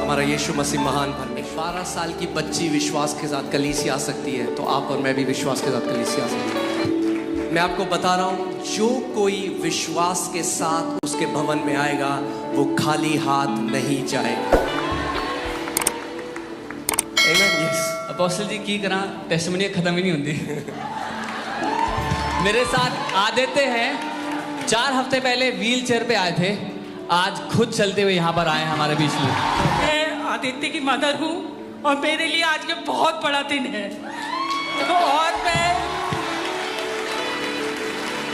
हमारा यीशु मसीह महान परमेश्वर। 12 साल की बच्ची विश्वास के साथ कलीसिया आ सकती है, तो आप और मैं भी विश्वास के साथ कलीसिया आ सकते हैं। मैं आपको बता रहा हूँ, जो कोई विश्वास के साथ उसके भवन में आएगा वो खाली हाथ नहीं जाएगा। अपोस्टल जी की करा टेस्टिमनी खत्म ही नहीं होती। मेरे साथ आदित्य हैं, 4 हफ्ते पहले व्हील चेयर पे आए थे, आज खुद चलते हुए यहाँ पर आए हमारे बीच में। मैं आदित्य की मदर हूँ और मेरे लिए आज ये बहुत बड़ा दिन है और मैं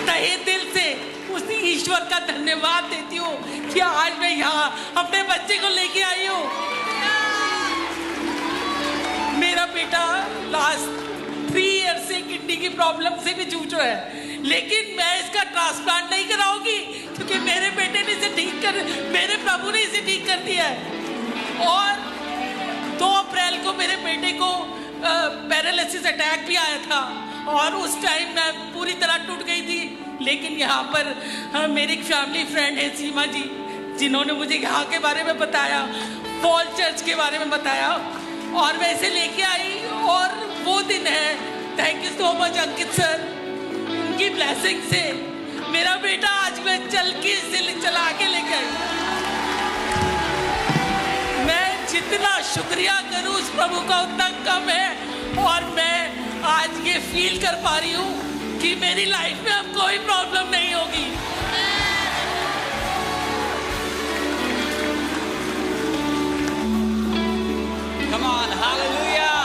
तहे दिल से उस ईश्वर का धन्यवाद देती हूँ कि आज मैं यहाँ अपने बच्चे को लेके आई हूँ। मेरा बेटा लास्ट 3 ईयर से किडनी की प्रॉब्लम से भी जूझ रहा है, लेकिन मैं इसका ट्रांसप्लांट नहीं कराऊंगी क्योंकि मेरे बेटे ने इसे ठीक कर, मेरे प्रभु ने इसे ठीक कर दिया है। और 2 अप्रैल को मेरे बेटे को पैरालिसिस अटैक भी आया था और उस टाइम मैं पूरी तरह टूट गई थी, लेकिन यहाँ पर मेरी एक फैमिली फ्रेंड है सीमा जी, जिन्होंने मुझे यहाँ के बारे में बताया, फॉल चर्च के बारे में बताया और मैं इसे लेके आई और वो दिन है। Thank you so much Ankit sir, उनकी ब्लेसिंग से मेरा बेटा आज मैं चल के चला के लेके आई। मैं जितना शुक्रिया करूं उस प्रभु का उतना कम है और मैं आज ये फील कर पा रही हूँ कि मेरी लाइफ में अब कोई प्रॉब्लम नहीं होगी। Come on, hallelujah,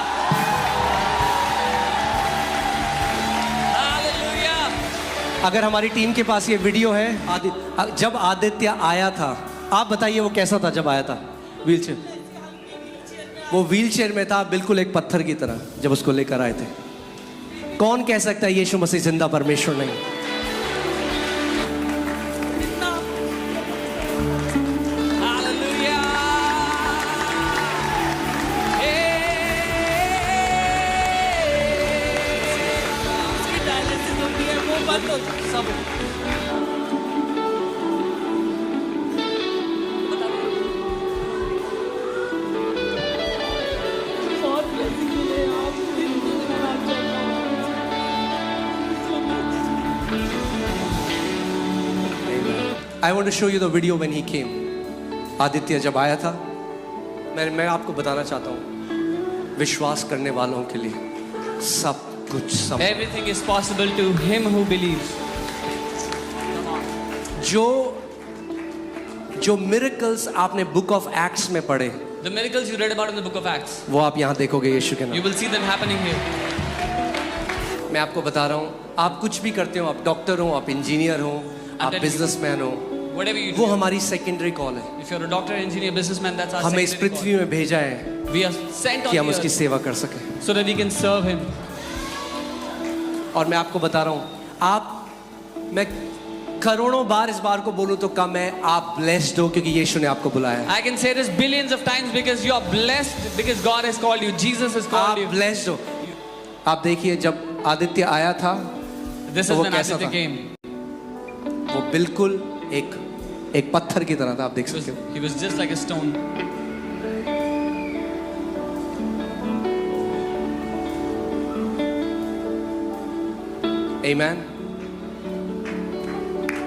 hallelujah। अगर हमारी टीम के पास ये वीडियो है, जब आदित्य आया था, आप बताइए वो कैसा था जब आया था व्हीलचेयर? वो व्हीलचेयर में था, बिल्कुल एक पत्थर की तरह जब उसको लेकर आए थे। कौन कह सकता है यीशु मसीह जिंदा परमेश्वर नहीं? I want to show you the video when he came. Aditya जब आया था, मैं आपको बताना चाहता हूँ, विश्वास करने वालों के लिए सब कुछ सब Everything is possible to him who believes. जो मिरेकल्स आपने बुक ऑफ एक्ट्स में पढ़े, The miracles you read about in the book of Acts, वो आप यहाँ देखोगे यीशु के you नाम। will see them happening here. मैं आपको बता रहा हूँ, आप कुछ भी करते हो, आप डॉक्टर हो, आप इंजीनियर हो, आप बिजनेसमैन हो, Whatever you वो do, हमारी सेकेंडरी कॉल है। if you're a doctor, engineer, businessman, that's our हमें इस secondary पृथ्वी में भेजा है call. We are sent कि on हम the उसकी earth सेवा कर सकें। so that we can serve him. और मैं आपको बता रहा हूँ, मैं करोड़ों बार इस बार को बोलूं तो कम है, आप ब्लेस्ड हो क्योंकि यीशु ने आपको बुलाया है। I can say this billions of times because you are blessed, because God has called you, Jesus has called आप you. ब्लेस्ड हो। आप देखिए जब आदित्य आया था, This तो is वो when कैसा Aditya था? came. वो बिल्कुल एक पत्थर की तरह था, आप देख सकते हो। He was just like a stone. आमेन।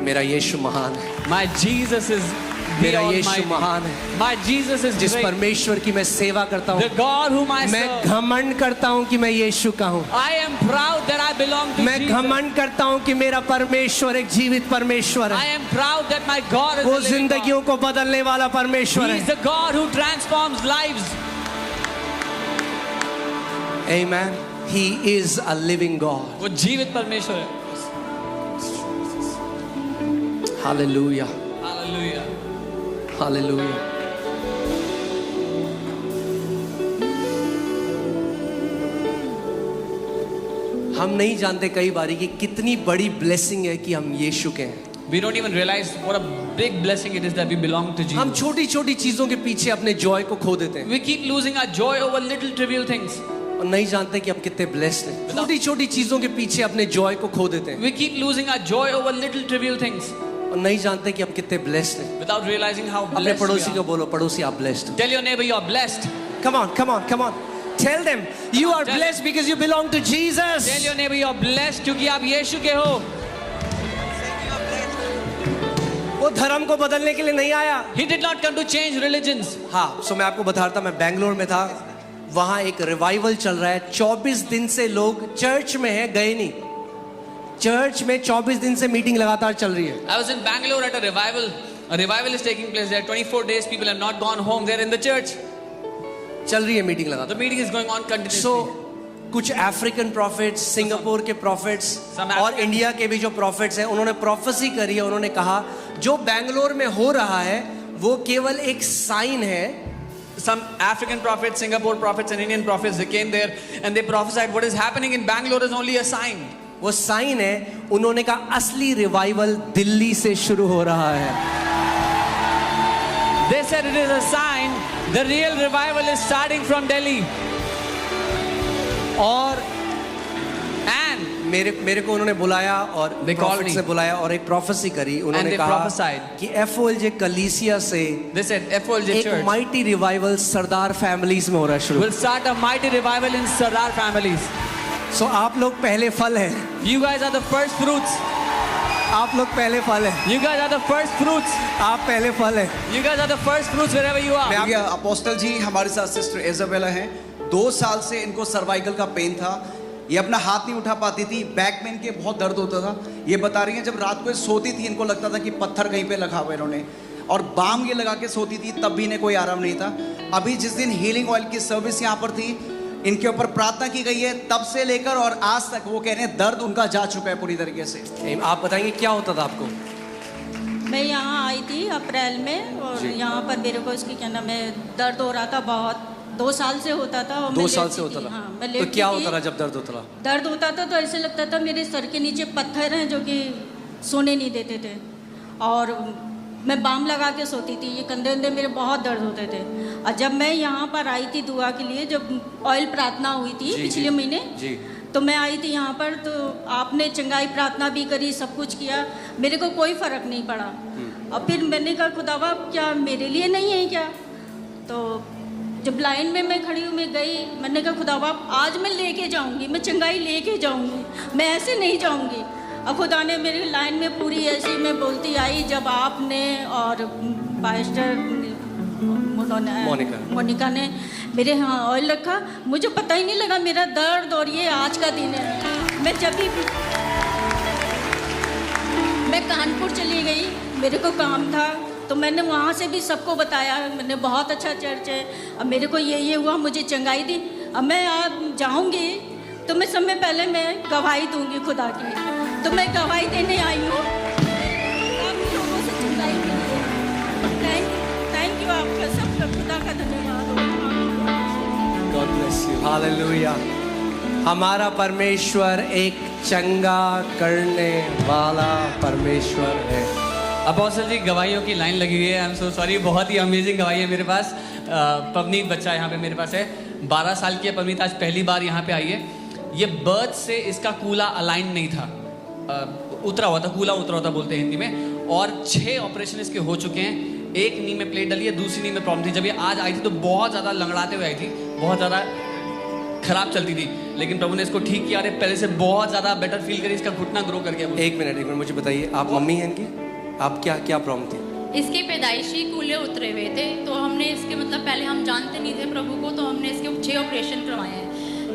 मेरा यीशु महान है, My Jesus is the मेरा यीशु Almighty. महान है। My Jesus is जिस great. परमेश्वर की मैं सेवा करता The हूँ, God whom I मैं serve. घमंड करता हूँ कि मैं यीशु का हूँ। I am proud that I belong to मैं Jesus. घमंड करता हूँ कि मेरा परमेश्वर एक जीवित परमेश्वर I है। am proud that my God is वो a living God. जिंदगियों को बदलने वाला परमेश्वर He is है। the God who transforms lives. Amen. He is a living God. वो जीवित परमेश्वर है. Hallelujah. Hallelujah. Hallelujah. हम नहीं जानते कई बारी कि कितनी बड़ी ब्लेसिंग है कि हम यीशु के हैं। We don't even realize what a big blessing it is that we belong to Jesus. हम छोटी छोटी चीजों के पीछे अपने जॉय को खो देते हैं We keep losing our joy over little trivial things. और नहीं जानते कि हम कितने ब्लेस्ड हैं। छोटी छोटी चीजों के पीछे अपने जॉय को खो देते हैं। We keep losing our joy over little trivial things. और नहीं जानते कि हम कितने ब्लेस्ड हैं। without realizing how अपने blessed we पड़ोसी are. को बोलो, पड़ोसी आप blessed. Tell your neighbor you are blessed. Come on, come on, come on. Tell them you are Tell- blessed because you belong to Jesus. Tell your neighbor you are blessed क्योंकि आप यीशु के हो. वो धर्म को बदलने के लिए नहीं आया। He did not come to change religions. हाँ, सो मैं आपको बता रहा था, मैं बेंगलोर में था, वहाँ एक रिवाइवल चल रहा है। 24 दिन से लोग चर्च में हैं, गए नहीं। चर्च में 24 दिन से मीटिंग लगातार चल रही है। I was in Bangalore at a revival. A revival is taking place there. 24 days people have not gone home. They're in the church. चल रही है मीटिंग The लगातार। meeting is going on continuously. सो कुछ African profits, Singapore के profits Some और African- India के भी जो प्रॉफिट्स हैं, उन्होंने प्रोफेसी करी है। उन्होंने कहा जो बैंगलोर में हो रहा है वो केवल एक साइन है। Some African prophets, Singapore prophets and Indian prophets, they came there and they prophesied what is happening in Bangalore is only a sign. वो साइन है। उन्होंने कहा असली रिवाइवल दिल्ली से शुरू हो रहा है। They said it is a sign. The real revival is starting from Delhi. और And मेरे को उन्होंने बुलाया और They called प्रॉफिट me. से बुलाया और एक प्रोफेसी करी। उन्होंने they कहा prophesied. कि एफओएलजे कलीसिया से they said FOLJ एक Church माइटी रिवाइवल सरदार फैमिलीज में हो रहा है शुरू। will start a mighty revival in Sardar families. सो आप लोग पहले फल हैं। You guys are the first fruits. आप लोग पहले फल हैं। You guys are the first fruits. आप पहले फल हैं। You guys are the first fruits wherever you are. देखिए अपोस्टल जी हमारे साथ सिस्टर इजाबेला हैं। 2 साल से इनको सर्वाइकल का पेन था। ये अपना हाथ नहीं उठा पाती थी, बैक में इनके बहुत दर्द होता था। ये बता रही हैं जब रात को ये सोती थी इनको लगता था कि पत्थर कहीं पे लगा हुआ इन्होंने, और बाम ये लगा के सोती थी तब भी इन्हें कोई आराम नहीं था। अभी जिस दिन हीलिंग ऑयल की सर्विस यहाँ पर थी, इनके ऊपर प्रार्थना की गई है, तब से लेकर और आज तक वो कह रहे हैं दर्द उनका जा चुका है पूरी तरीके से। आप बताएंगे क्या होता था आपको? मैं यहाँ आई थी अप्रैल में और जी। यहाँ पर मेरे को इसकी क्या नाम है दर्द हो रहा था बहुत। 2 साल से होता था और 2 मैं साल लेटती से होता थी। था। हाँ, मैं तो लेटती क्या थी। होता था जब दर्द होता था? दर्द होता था तो ऐसे लगता था मेरे सर के नीचे पत्थर हैं जो कि सोने नहीं देते थे, और मैं बाम लगा के सोती थी। ये कंधे अंधे मेरे बहुत दर्द होते थे। और जब मैं यहाँ पर आई थी दुआ के लिए, जब ऑयल प्रार्थना हुई थी जी, पिछले जी, महीने, जी। तो मैं आई थी यहाँ पर, तो आपने चंगाई प्रार्थना भी करी, सब कुछ किया, मेरे को कोई फ़र्क नहीं पड़ा। और फिर मैंने कहा खुदावा क्या मेरे लिए नहीं है क्या? तो जब लाइन में मैं खड़ी हूँ, मैं गई, मैंने कहा खुदावा आज मैं लेके जाऊँगी, मैं चंगाई लेके जाऊँगी, मैं ऐसे नहीं जाऊँगी। और खुदा ने मेरी लाइन में पूरी ऐसी मैं बोलती आई, जब आपने और पास्टर मोनिका ने मेरे यहाँ ऑयल रखा, मुझे पता ही नहीं लगा मेरा दर्द, और ये आज का दिन है। मैं जब भी मैं कानपुर चली गई, मेरे को काम था, तो मैंने वहाँ से भी सबको बताया, मैंने बहुत अच्छा चर्च है, अब मेरे को ये हुआ, मुझे चंगाई दी। अब मैं आज जाऊँगी तो मैं समय पहले मैं गवाही दूंगी खुदा की, तो मैं गवाही देने आई हूँ। आप लोगों से चंगाई मिली है। थैंक यू, आपका सबका खुदा का धन्यवाद। God bless you. Hallelujah. हमारा परमेश्वर एक चंगा करने वाला परमेश्वर है। अपोस्टल जी गवाहियों की लाइन लगी हुई है। आई एम सो सॉरी, बहुत ही अमेजिंग गवाही है मेरे पास। पवनीत बच्चा यहाँ पे मेरे पास है, 12 साल की है पवनीत, आज पहली बार यहाँ पे आई है। ये बर्थ से इसका कूला अलाइन नहीं था, उतरा हुआ था, कूला उतरा हुआ था बोलते हैं हिंदी में, और 6 ऑपरेशन इसके हो चुके हैं। एक नी में प्लेट डली है, दूसरी नी में प्रॉब्लम थी। जब ये आज आई थी तो बहुत ज़्यादा लंगड़ाते हुए आई थी, बहुत ज़्यादा खराब चलती थी, लेकिन प्रभु ने इसको ठीक किया। अरे पहले से बहुत ज़्यादा बेटर फील करी, इसका घुटना ग्रो कर गया। एक मिनट मुझे बताइए, आप मम्मी हैं इनकी? आप क्या प्रॉब्लम थी? इसके पैदाइशी कूले उतरे हुए थे, तो हमने इसके मतलब पहले हम जानते नहीं थे प्रभु को, तो हमने इसके 6 ऑपरेशन करवाए हैं।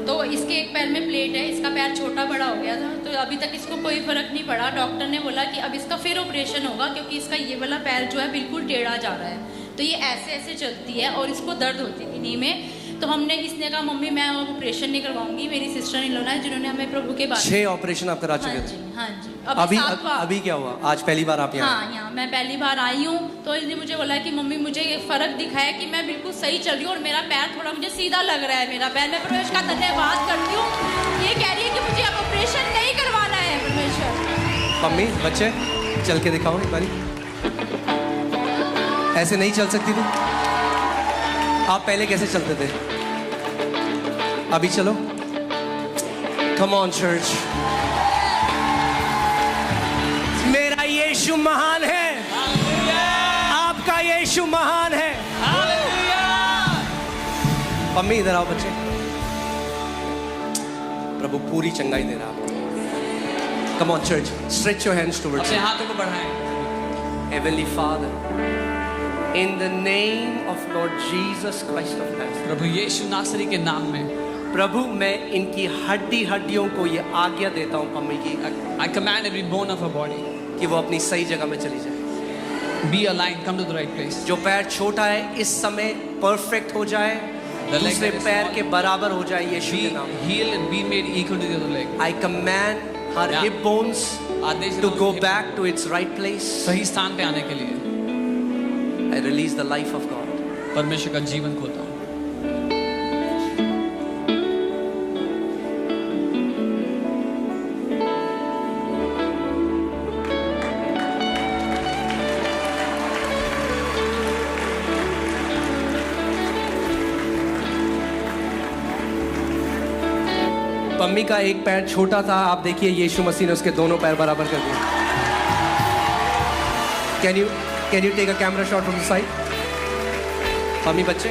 तो इसके एक पैर में प्लेट है, इसका पैर छोटा बड़ा हो गया था, तो अभी तक इसको कोई फर्क नहीं पड़ा। डॉक्टर ने बोला कि अब इसका फिर ऑपरेशन होगा, क्योंकि इसका ये वाला पैर जो है बिल्कुल टेढ़ा जा रहा है, तो ये ऐसे ऐसे चलती है और इसको दर्द होती थी नी में। तो हमने इसने कहा मम्मी मैं ऑपरेशन नहीं करवाऊंगी। मेरी सिस्टर इन लोना है जिन्होंने हमें प्रभु के बारे 6 ऑपरेशन आप करा हाँ चुके जी, थे? हाँ जी। अभी क्या हुआ? आज पहली बार आप यहाँ? हाँ, यहाँ मैं पहली बार आई हूँ, तो इसने मुझे बोला कि मम्मी मुझे ये फर्क दिखाया कि मैं बिल्कुल सही चल रही हूँ और मेरा पैर थोड़ा मुझे सीधा लग रहा है। मेरा पैर, मैं परमेश्वर का धन्यवाद करती हूँ। ये कह रही है कि मुझे अब ऑपरेशन नहीं करवाना है। परमेश्वर मम्मी बच्चे चल के दिखाओ एक बारी। ऐसे नहीं चल सकती थी आप? पहले कैसे चलते थे? अभी चलो। Come on church. मेरा यीशु यीशु महान है, आपका यीशु महान है। पम्मी इधर आओ बच्चे। प्रभु पूरी चंगाई दे रहा है आपको। Come on church, stretch your hands towards अपने हाथों को बढ़ाएं। Heavenly father, in the name of lord Jesus Christ of Nazareth, प्रभु यीशु नासरी के नाम में प्रभु मैं इनकी हड्डियों को ये आज्ञा देता हूँ पम्मी की, I command every bone of her body कि वो अपनी सही जगह में चली जाए। be aligned, come to the right place. जो पैर छोटा है इस समय परफेक्ट हो जाए, The leg दूसरे that is पैर small, के बराबर हो जाए यीशु be के नाम। healed and be made equal to the other leg. I command her Yeah. hip bones Adesh to है go उसके back to its right place. सही स्थान पे आने के लिए I release the life of God. परमेश्वर का जीवन खोता हूँ। पम्मी का एक पैर छोटा था, आप देखिए यीशु मसीह ने उसके दोनों पैर बराबर कर दिए। Can you take a camera shot from the side? Pammi बच्चे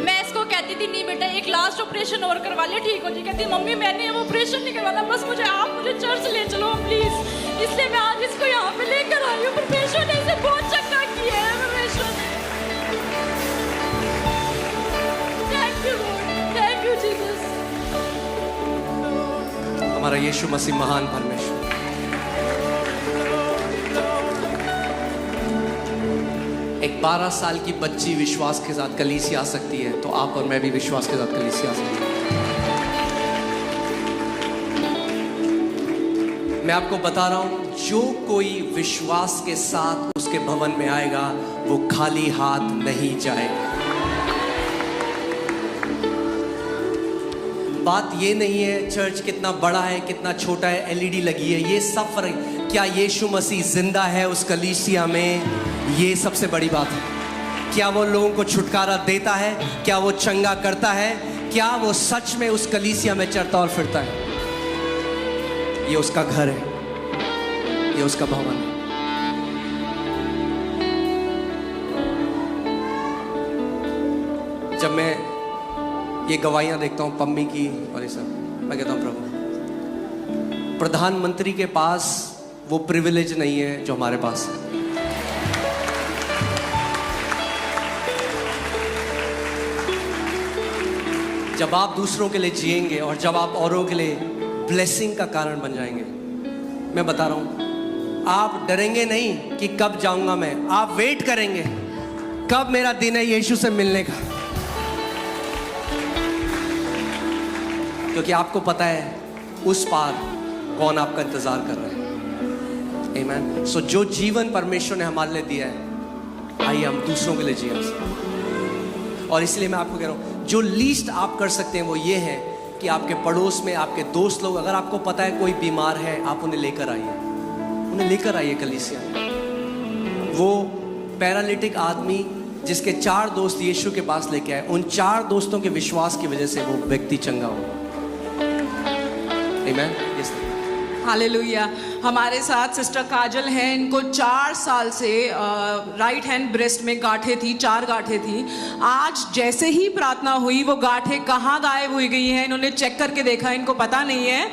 मैं इसको कहती थी नहीं बेटा एक लास्ट ऑपरेशन और करवा ले ठीक हो जी। कहती मम्मी मैंने वो ऑपरेशन नहीं करवाना, बस मुझे चर्च ले चलो प्लीज। इसलिए मैं आज इसको यहाँ पे लेकर आई हूँ। परमेश्वर ने इसे बहुत चंगा किया है। परमेश्वर थैंक यू जीसस। हमारा यीशु मसीह महान परमेश्वर। एक 12 साल की बच्ची विश्वास के साथ कलीसिया आ सकती है, तो आप और मैं भी विश्वास के साथ कलीसिया आ सकते हैं। मैं आपको बता रहा हूं, जो कोई विश्वास के साथ उसके भवन में आएगा वो खाली हाथ नहीं जाएगा। बात ये नहीं है चर्च कितना बड़ा है कितना छोटा है, एलईडी लगी है, ये सब फर्क। क्या यीशु मसीह जिंदा है उस कलीसिया में, ये सबसे बड़ी बात है। क्या वो लोगों को छुटकारा देता है, क्या वो चंगा करता है, क्या वो सच में उस कलीसिया में चलता और फिरता है। ये उसका घर है, ये उसका भवन है। जब मैं ये गवाहियां देखता हूं पम्मी की और ये सब, मैं कहता हूं प्रभु, प्रधानमंत्री के पास वो प्रिविलेज नहीं है जो हमारे पास है। जब आप दूसरों के लिए जिएंगे और जब आप औरों के लिए ब्लेसिंग का कारण बन जाएंगे, मैं बता रहा हूं, आप डरेंगे नहीं कि कब जाऊंगा मैं, आप वेट करेंगे कब मेरा दिन है यीशु से मिलने का, क्योंकि आपको पता है उस पार कौन आपका इंतजार कर रहा है। आमीन। सो जो जीवन परमेश्वर ने हमारे लिए दिया है, आइए हम दूसरों के लिए जिए। और इसलिए मैं आपको कह रहा हूं, जो लीस्ट आप कर सकते हैं वो ये है कि आपके पड़ोस में आपके दोस्त लोग, अगर आपको पता है कोई बीमार है, आप उन्हें लेकर आइए, उन्हें लेकर आइए कलीसिया। वो पैरालिटिक आदमी जिसके 4 दोस्त यीशु के पास लेके आए, उन 4 दोस्तों के विश्वास की वजह से वो व्यक्ति चंगा हो। आमीन। यस। हालेलुया। हमारे साथ सिस्टर काजल हैं। इनको 4 साल से राइट हैंड ब्रेस्ट में गांठें थी, 4 गांठें थी। आज जैसे ही प्रार्थना हुई वो गांठें कहाँ गायब हुई गई हैं, इन्होंने चेक करके देखा, इनको पता नहीं है।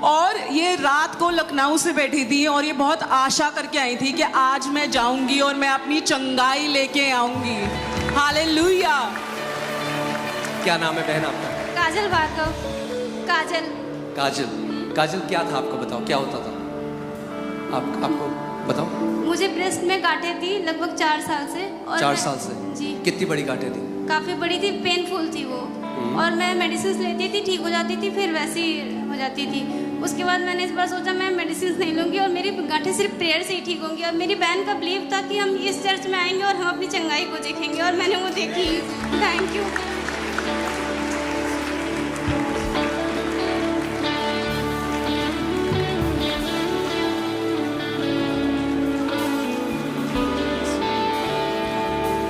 और ये रात को लखनऊ से बैठी थी और ये बहुत आशा करके आई थी कि आज मैं जाऊंगी और मैं अपनी चंगाई लेके आऊंगी। हालेलुया। क्या नाम है बहन आपका? काजल भार्गव। काजल काजल क्या था आपको बताओ, क्या होता था आपको बताओ। मुझे ब्रेस्ट में गांठें थी लगभग 4 साल से। और 4 साल से? जी। कितनी बड़ी गांठें थी? काफी बड़ी थी, पेनफुल थी वो। और मैं मेडिसिन लेती थी, ठीक हो जाती थी, फिर वैसी हो जाती थी। उसके बाद मैंने इस बार सोचा मैं मेडिसिन नहीं लूँगी और मेरी गांठें सिर्फ प्रेयर से ही ठीक होंगी। और मेरी बहन का बिलीव था कि हम इस चर्च में आएंगे और हम अपनी चंगाई को देखेंगे, और मैंने वो देखी। Thank you.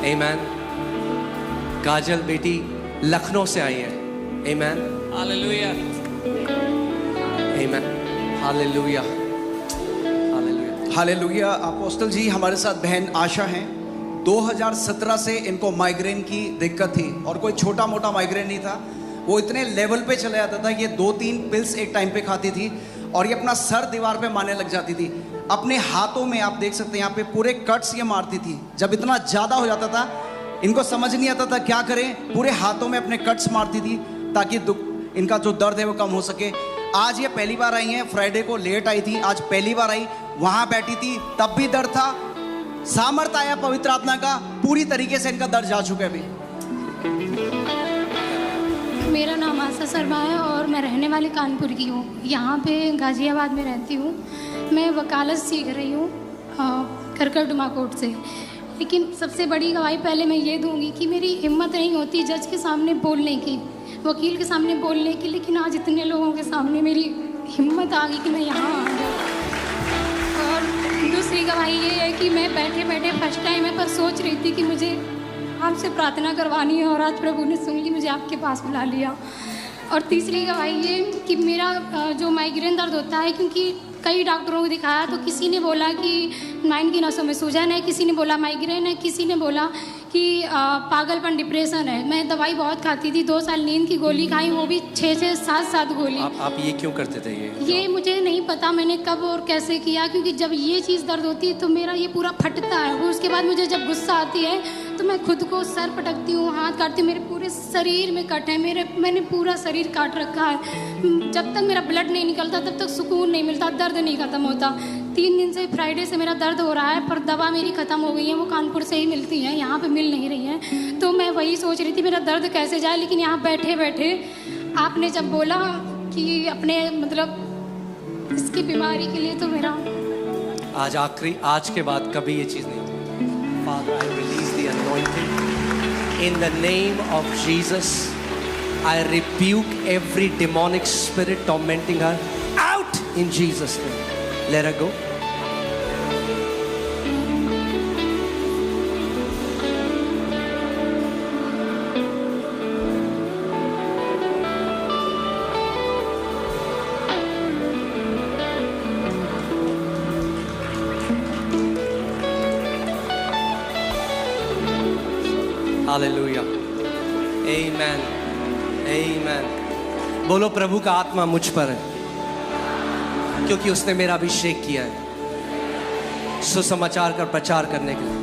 आमेन। काजल बेटी लखनऊ से आई है। आमेन। हालेलुया। आमेन। हालेलुया। हालेलुया। हालेलुया। अपोस्टल जी, हमारे साथ बहन आशा हैं। 2017 से इनको माइग्रेन की दिक्कत थी और कोई छोटा मोटा माइग्रेन नहीं था। वो इतने लेवल पे चला जाता था, ये 2-3 पिल्स एक टाइम पे खाती थी और ये अपना सर दीवार पे मारने लग जाती थी। अपने हाथों में आप देख सकते हैं यहाँ पे पूरे कट्स ये मारती थी। जब इतना ज़्यादा हो जाता था इनको समझ नहीं आता था क्या करें, पूरे हाथों में अपने कट्स मारती थी ताकि इनका जो दर्द है वो कम हो सके। आज ये पहली बार आई हैं, फ्राइडे को लेट आई थी, आज पहली बार आई। वहाँ बैठी थी तब भी दर्द था, सामर्थ आया पवित्र आत्मा का, पूरी तरीके से इनका दर्द जा चुका है अभी। मेरा नाम आशा शर्मा है और मैं रहने वाली कानपुर की हूँ। यहाँ पे गाजियाबाद में रहती हूँ। मैं वकालत सीख रही हूँ करकर डुमाकोट से। लेकिन सबसे बड़ी गवाही पहले मैं ये दूंगी कि मेरी हिम्मत नहीं होती जज के सामने बोलने की, वकील के सामने बोलने की, लेकिन आज इतने लोगों के सामने मेरी हिम्मत आ गई कि मैं यहाँ आ गई। और दूसरी गवाही ये है कि मैं बैठे बैठे फर्स्ट टाइम है पर सोच रही थी कि मुझे आपसे प्रार्थना करवानी है और आज प्रभु ने सुन ली, मुझे आपके पास बुला लिया। और तीसरी गवाही ये कि मेरा जो माइग्रेन दर्द होता है, क्योंकि कई डॉक्टरों को दिखाया तो किसी ने बोला कि माइंड की नसों में सूजन है, किसी ने बोला माइग्रेन है, किसी ने बोला कि पागलपन डिप्रेशन है। मैं दवाई बहुत खाती थी, 2 साल नींद की गोली खाई, वो भी 6-6, 7-7 गोली। आप ये क्यों करते थे? ये मुझे नहीं पता मैंने कब और कैसे किया, क्योंकि जब ये चीज़ दर्द होती है तो मेरा ये पूरा फटता है। वो उसके बाद मुझे जब गुस्सा आती है तो मैं खुद को सर पटकती हूँ, हाथ काटती हूँ, मेरे पूरे शरीर में कट है, मैंने पूरा शरीर काट रखा है। जब तक मेरा ब्लड नहीं निकलता तब तक सुकून नहीं मिलता, दर्द नहीं ख़त्म होता। 3 दिन से फ्राइडे से मेरा दर्द हो रहा है, पर दवा मेरी ख़त्म हो गई है, वो कानपुर से ही मिलती है, यहाँ पे मिल नहीं रही है। तो मैं वही सोच रही थी मेरा दर्द कैसे जाए, लेकिन यहाँ बैठे बैठे आपने जब बोला कि अपने मतलब इसकी बीमारी के लिए, तो मेरा आज के बाद कभी ये चीज़ नहीं होगी। Father, I release the anointing in the name of Jesus. I rebuke every demonic spirit tormenting her out in Jesus' name. Let her go. Hallelujah. Amen. Amen. बोलो प्रभु का आत्मा मुझ पर है, क्योंकि उसने मेरा अभिषेक किया है सुसमाचार का प्रचार करने के लिए,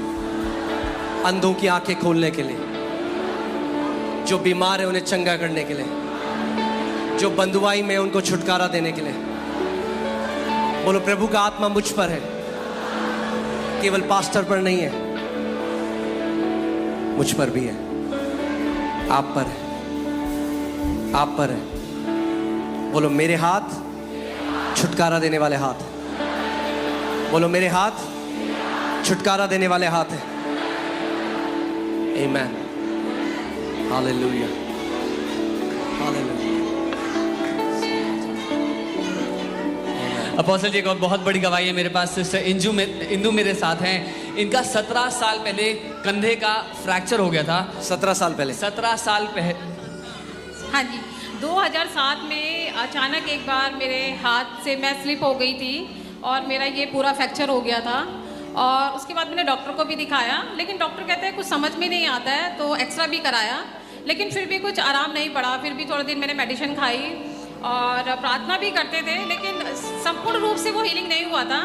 अंधों की आंखें खोलने के लिए, जो बीमार है उन्हें चंगा करने के लिए, जो बंधुआई में उनको छुटकारा देने के लिए। बोलो प्रभु का आत्मा मुझ पर है, केवल पास्टर पर नहीं है, मुझ पर भी है, आप पर है, आप पर है। बोलो मेरे हाथ छुटकारा देने वाले हाथ। बोलो मेरे हाथ छुटकारा देने वाले हाथ है। आमेन। हालेलुया। हालेलुया। अपोस्टल जी, एक और बहुत बड़ी गवाही है मेरे पास। सिस्टर इंदू मेरे साथ हैं। इनका 17 साल पहले कंधे का फ्रैक्चर हो गया था। 17 साल पहले? 17 साल पहले। हाँ जी, 2007 में अचानक एक बार मेरे हाथ से मैं स्लिप हो गई थी और मेरा ये पूरा फ्रैक्चर हो गया था। और उसके बाद मैंने डॉक्टर को भी दिखाया, लेकिन डॉक्टर कहते हैं कुछ समझ में नहीं आता है, तो एक्सरा भी कराया, लेकिन फिर भी कुछ आराम नहीं पड़ा। फिर भी थोड़े दिन मैंने मेडिसिन खाई और प्रार्थना भी करते थे, लेकिन संपूर्ण रूप से वो हीलिंग नहीं हुआ था।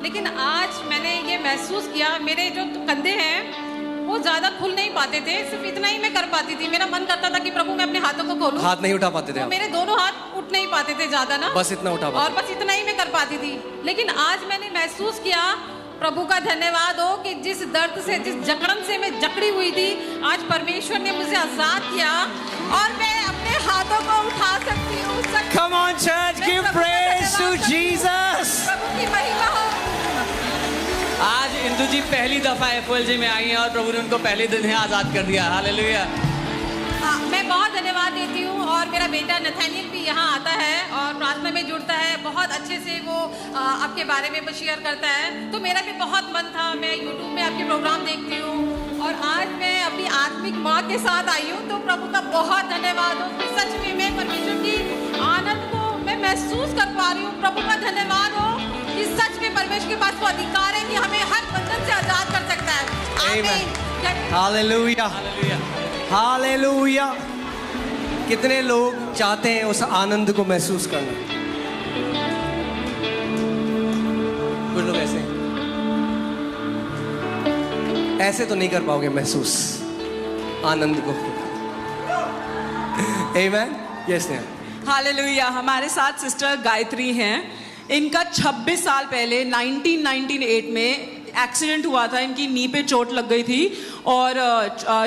लेकिन आज मैंने ये महसूस किया, मेरे जो कंधे हैं वो ज़्यादा खुल नहीं पाते थे, सिर्फ इतना ही मैं कर पाती थी। मेरा मन करता था कि प्रभु मैं अपने हाथों को खोलूं। हाथ नहीं उठा पाते थे? तो मेरे दोनों हाथ उठ नहीं पाते थे ज़्यादा ना, बस इतना उठा पाते, और बस इतना ही मैं कर पाती थी। लेकिन आज मैंने महसूस किया, प्रभु का धन्यवाद हो कि जिस दर्द से, जिस जकड़न से मैं जकड़ी हुई थी, आज परमेश्वर ने मुझे आज़ाद किया और मैं अपने हाथों को उठा सकती हूँ। Come on church, give praise to Jesus. प्रभु की महिमा हो। आज इंदु जी पहली दफा FOLG में आई हैं और प्रभु ने उनको पहले दिन ही आजाद कर दिया। हालेलुया। मैं बहुत धन्यवाद देती हूँ और मेरा बेटा नथानियल भी यहाँ आता है और प्रार्थना में जुड़ता है, बहुत अच्छे से वो आपके बारे में शेयर करता है। तो मेरा भी बहुत मन था, मैं यूट्यूब में आपके प्रोग्राम देखती हूँ और आज मैं अपनी आत्मिक माँ के साथ आई हूँ। तो प्रभु का बहुत धन्यवाद हो कि सच में मैं परमेश्वर की आनंद को मैं महसूस कर पा रही हूँ। प्रभु का धन्यवाद हो कि सच में परमेश्वर के पास वो अधिकार है कि हमें हर बंधन से आजाद कर सकता है। आमीन। Hallelujah, hallelujah. कितने लोग चाहते हैं उस आनंद को महसूस करना? कुछ लोग ऐसे तो नहीं कर पाओगे महसूस आनंद को। आमेन। यस नेहा। हालेलुया। हमारे साथ सिस्टर गायत्री हैं। इनका 26 साल पहले 1998 में एक्सीडेंट हुआ था। इनकी नी पे चोट लग गई थी और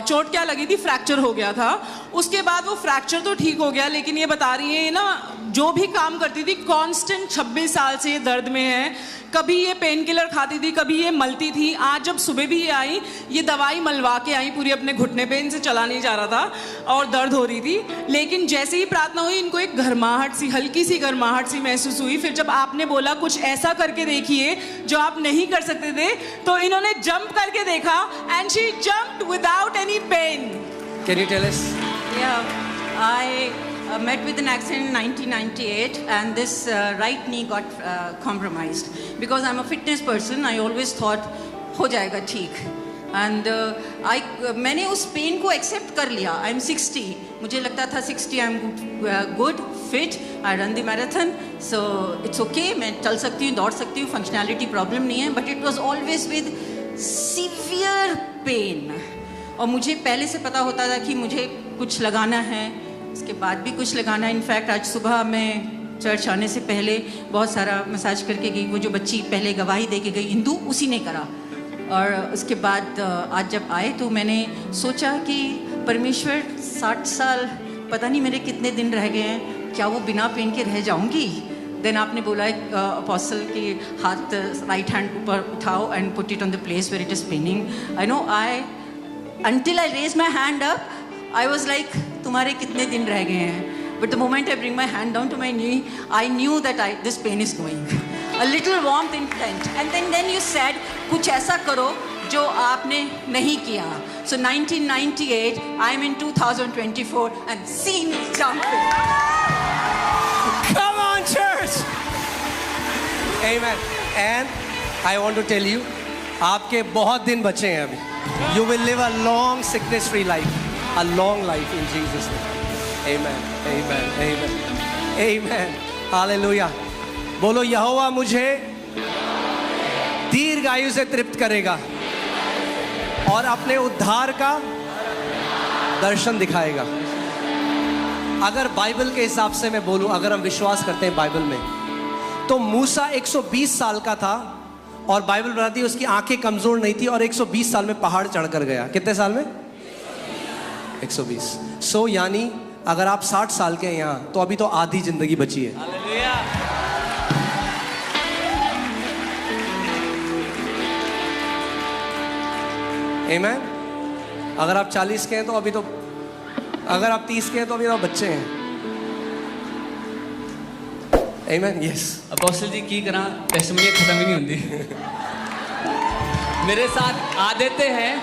चोट क्या लगी थी, फ्रैक्चर हो गया था। उसके बाद वो फ्रैक्चर तो ठीक हो गया, लेकिन ये बता रही है ना, जो भी काम करती थी कांस्टेंट 26 साल से ये दर्द में है। कभी ये पेन किलर खाती थी, कभी ये मलती थी। आज जब सुबह भी ये आई, ये दवाई मलवा के आई पूरी अपने घुटने पे, इनसे चला नहीं जा रहा था और दर्द हो रही थी। लेकिन जैसे ही प्रार्थना हुई, इनको एक गर्माहट सी, हल्की सी गर्माहट सी महसूस हुई। फिर जब आपने बोला कुछ ऐसा करके देखिए जो आप नहीं कर सकते थे, तो इन्होंने जंप करके देखा and she jumped without any pain. Can you tell us? Yeah, I met with an accident in 1998 and this right knee got compromised. Because I'm a fitness person, I always thought हो जाएगा ठीक. And मैंने उस pen को accept कर लिया. I'm 60. मुझे लगता था 60 I'm good, fit, I run the marathon, so it's okay. मैं चल सकती हूँ, दौड़ सकती हूँ, फंक्शनैलिटी प्रॉब्लम नहीं है. But it was always with severe pain. और मुझे पहले से पता होता था कि मुझे कुछ लगाना है, उसके बाद भी कुछ लगाना है. इनफैक्ट आज सुबह मैं चर्च आने से पहले बहुत सारा मसाज करके गई. वो जो बच्ची पहले गवाही दे के गई इंदू, उसी ने करा. और उसके बाद आज जब आए तो मैंने सोचा कि परमेश्वर 60 साल पता नहीं मेरे कितने दिन रह गए हैं, क्या वो बिना पेन के रह जाऊंगी. देन आपने बोला अपोस्टल कि हाथ राइट हैंड ऊपर उठाओ and put it on the place where it is paining. I know I until I raised my hand up, I was like, तुम्हारे कितने दिन रह गए हैं. But the moment I bring my hand down to my knee, I knew that this pain is going. A little warmth in front. And then you said, कुछ ऐसा करो जो आपने नहीं किया. So 1998, I'm in 2024 and see me jumping. Come on, church. Amen. And I want to tell you, आपके बहुत दिन बचे हैं अभी. You will live a long sickness-free life, a long life in Jesus' name. Amen, amen, amen, amen. Hallelujah. बोलो यहोवा मुझे दीर्घ आयु से तृप्त करेगा और अपने उद्धार का दर्शन दिखाएगा. अगर बाइबल के हिसाब से मैं बोलूं, अगर हम विश्वास करते हैं बाइबल में, तो मूसा 120 साल का था और बाइबल बताती है उसकी आंखें कमजोर नहीं थी और 120 साल में पहाड़ चढ़कर गया. कितने साल में? 120. सो यानी अगर आप 60 साल के हैं यहाँ, तो अभी तो आधी जिंदगी बची है. आमीन. अगर आप 40 के हैं तो अभी तो, अगर आप 30 के हैं तो अभी तो बच्चे हैं. आमीन. यस. अपोस्टल जी की तरह टेस्टिमनी खत्म ही नहीं होती. मेरे साथ आ देते हैं